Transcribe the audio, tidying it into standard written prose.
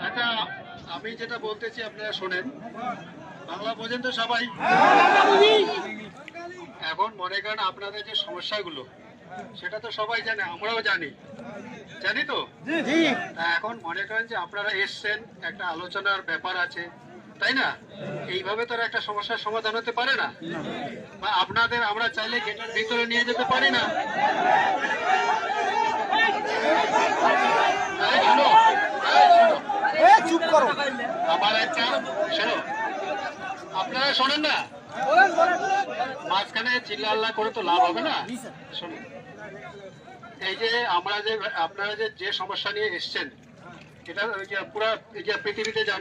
আচ্ছা, আমি যেটা বলতেছি আপনারা শোনেন, বাংলা বোঝেন তো সবাই? এখন মনে করেন আপনাদের যে সমস্যাগুলো সেটা তো সবাই জানে, আমরাও জানি, জানি তো। এখন মনে করেন যে আপনারা এসছেন, একটা আলোচনার ব্যাপার আছে, তাই না? এইভাবে তো একটা সমস্যার সমাধান হতে পারে না। বা আপনাদের আমরা চাইলে গেটের ভিতরে নিয়ে যেতে পারি না। চুপ করো, আমার একটা শোনো, আপনারা শোনেন না, মাঝখানে চিল্লা করে তো লাভ হবে না। শুনুন, এই যে আমরা যে আপনারা যে সমস্যা নিয়ে এসছেন, এটা পুরা পৃথিবীতে জানে।